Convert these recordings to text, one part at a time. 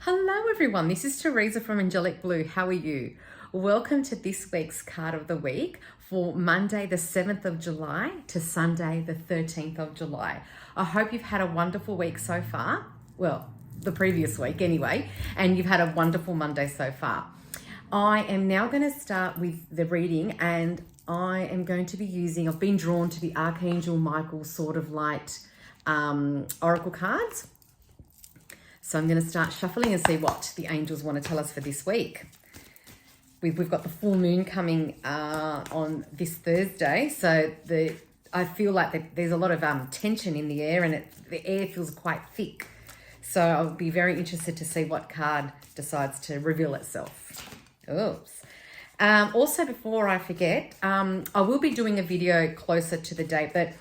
Hello everyone, this is Teresa from Angelic Blue. How are you? Welcome to this week's card of the week for Monday the 7th of July to Sunday the 13th of July. I hope you've had a wonderful week so far. Well, the previous week anyway, and you've had a wonderful Monday so far. I am now going to start with the reading, and I am going to be using, I've been drawn to the Archangel Michael Sword of Light oracle cards. So I'm going to start shuffling and see what the angels want to tell us for this week. We've got the full moon coming on this Thursday. So I feel like there's a lot of tension in the air, and the air feels quite thick. So I'll be very interested to see what card decides to reveal itself. Oops. Also, before I forget, I will be doing a video closer to the date, but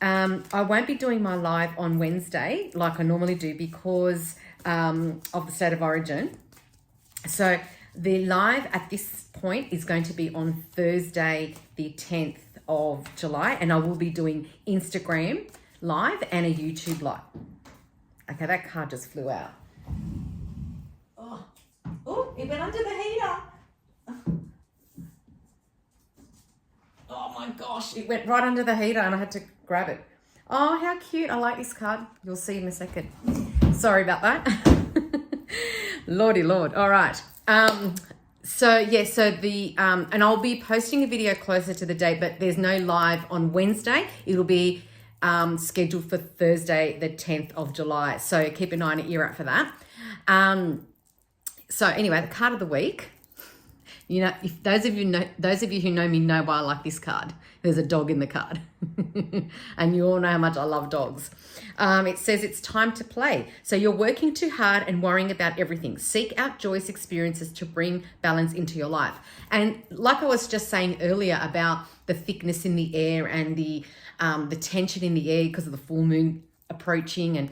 I won't be doing my live on Wednesday like I normally do because of the state of origin. So the live at this point is going to be on Thursday the 10th of July, and I will be doing Instagram live and a YouTube live. Okay, that card just flew out. Oh, it went under the heater. Oh my gosh, it went right under the heater and I had to grab it. Oh, how cute. I like this card. You'll see in a second. Sorry about that. Lordy Lord. All right. So the and I'll be posting a video closer to the date, but there's no live on Wednesday. It'll be scheduled for Thursday, the 10th of July. So keep an eye and an ear out for that. So anyway, the card of the week. You know, if those of you who know me know why I like this card. There's a dog in the card. And you all know how much I love dogs. It says it's time to play. So you're working too hard and worrying about everything. Seek out joyous experiences to bring balance into your life. And like I was just saying earlier about the thickness in the air and the tension in the air because of the full moon approaching, and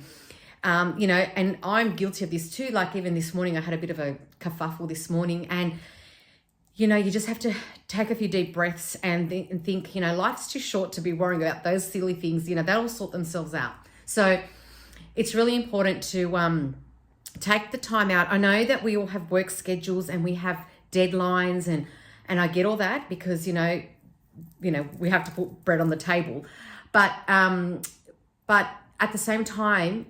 and I'm guilty of this too. Like even this morning, I had a bit of a kerfuffle this morning, and you just have to take a few deep breaths and think, life's too short to be worrying about those silly things. They'll sort themselves out. So it's really important to take the time out. I know that we all have work schedules and we have deadlines, and I get all that because, we have to put bread on the table. But at the same time,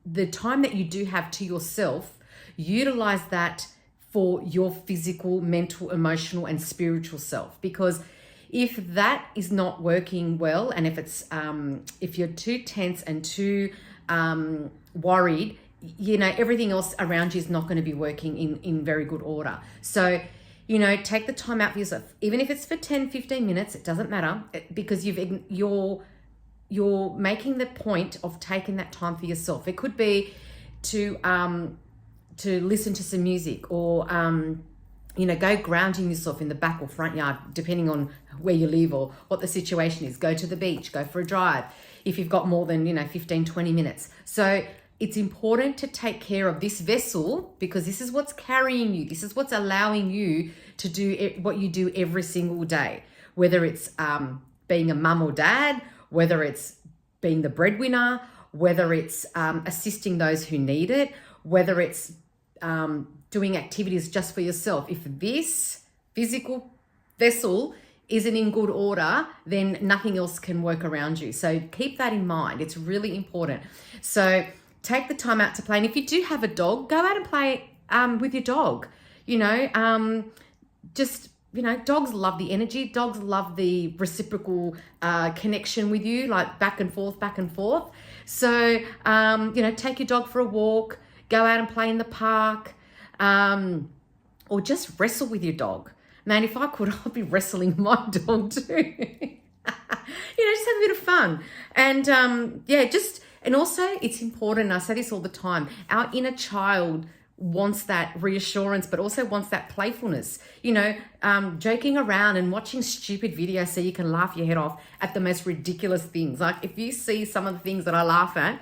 the time that you do have to yourself, utilize that for your physical, mental, emotional, and spiritual self. Because if that is not working well, and if you're too tense and too worried, everything else around you is not going to be working in very good order. So, take the time out for yourself, even if it's for 10, 15 minutes, it doesn't matter, because you're making the point of taking that time for yourself. It could be to listen to some music, or go grounding yourself in the back or front yard, depending on where you live or what the situation is. Go to the beach, go for a drive if you've got more than 15, 20 minutes. So it's important to take care of this vessel, because this is what's carrying you. This is what's allowing you to do what you do every single day, whether it's being a mum or dad, whether it's being the breadwinner, whether it's assisting those who need it, whether it's doing activities just for yourself. If this physical vessel isn't in good order, then nothing else can work around you. So keep that in mind. It's really important. So take the time out to play. And if you do have a dog, go out and play with your dog. Dogs love the energy. Dogs love the reciprocal connection with you, like back and forth. So, take your dog for a walk, go out and play in the park, or just wrestle with your dog. Man, if I could, I'd be wrestling my dog too. Just have a bit of fun. And and also it's important, I say this all the time, our inner child wants that reassurance, but also wants that playfulness, joking around and watching stupid videos so you can laugh your head off at the most ridiculous things. Like if you see some of the things that I laugh at,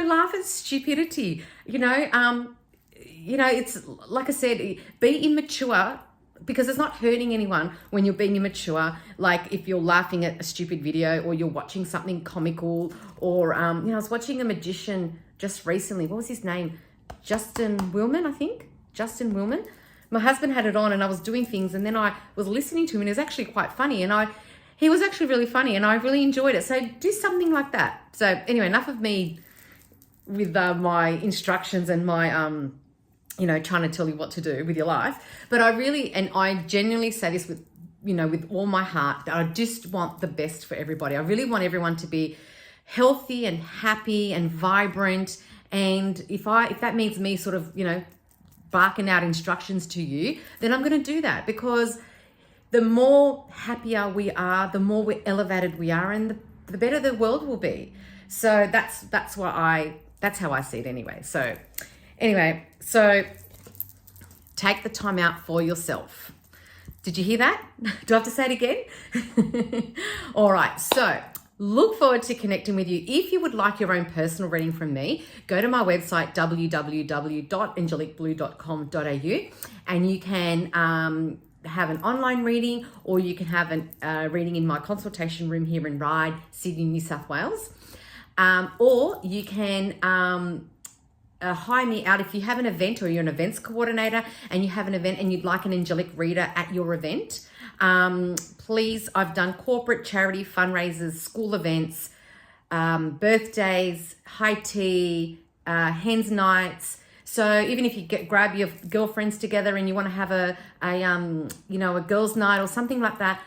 laugh at stupidity, it's like I said, be immature, because it's not hurting anyone when you're being immature. Like if you're laughing at a stupid video or you're watching something comical or, I was watching a magician just recently. What was his name? Justin Willman, I think. Justin Willman. My husband had it on and I was doing things and then I was listening to him and it was actually quite funny and he was actually really funny and I really enjoyed it. So do something like that. So anyway, enough of me with my instructions and my, trying to tell you what to do with your life. But I genuinely say this with, with all my heart, that I just want the best for everybody. I really want everyone to be healthy and happy and vibrant. And if that means me sort of, barking out instructions to you, then I'm going to do that, because the more happier we are, the more we're elevated we are, and the better the world will be. So that's how I see it anyway. So take the time out for yourself. Did you hear that? Do I have to say it again? All right. So look forward to connecting with you. If you would like your own personal reading from me, go to my website, www.angelicblue.com.au, and you can have an online reading, or you can have a reading in my consultation room here in Ryde, Sydney, New South Wales. Or you can hire me out if you have an event or you're an events coordinator and you have an event and you'd like an angelic reader at your event. Please, I've done corporate, charity, fundraisers, school events, birthdays, high tea, hens nights. So even if you grab your girlfriends together and you want to have a girls' night or something like that,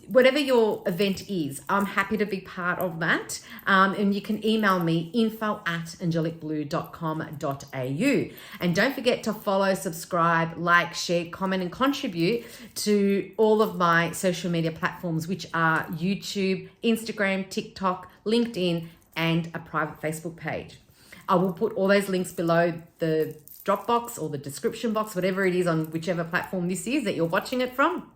whatever your event is, I'm happy to be part of that. And you can email me, info@angelicblue.com.au. And don't forget to follow, subscribe, like, share, comment, and contribute to all of my social media platforms, which are YouTube, Instagram, TikTok, LinkedIn, and a private Facebook page. I will put all those links below the drop box or the description box, whatever it is on whichever platform this is that you're watching it from.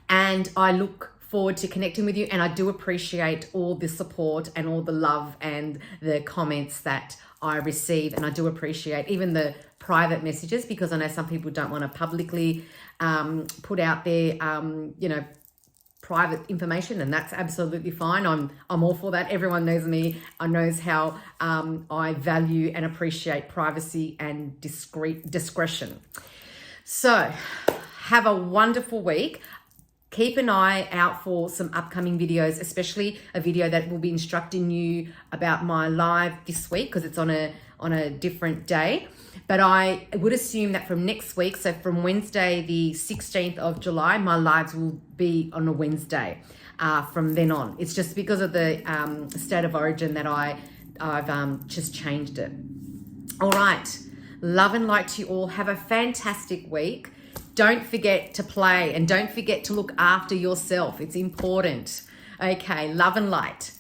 And I look forward to connecting with you. And I do appreciate all the support and all the love and the comments that I receive. And I do appreciate even the private messages, because I know some people don't want to publicly put out their, private information, and that's absolutely fine. I'm all for that. Everyone knows me. I knows how I value and appreciate privacy and discretion. So have a wonderful week. Keep an eye out for some upcoming videos, especially a video that will be instructing you about my live this week, because it's on a different day. But I would assume that from next week, so from Wednesday, the 16th of July, my lives will be on a Wednesday from then on. It's just because of the state of origin that I've just changed it. All right. Love and light to you all. Have a fantastic week. Don't forget to play and don't forget to look after yourself. It's important. Okay. Love and light.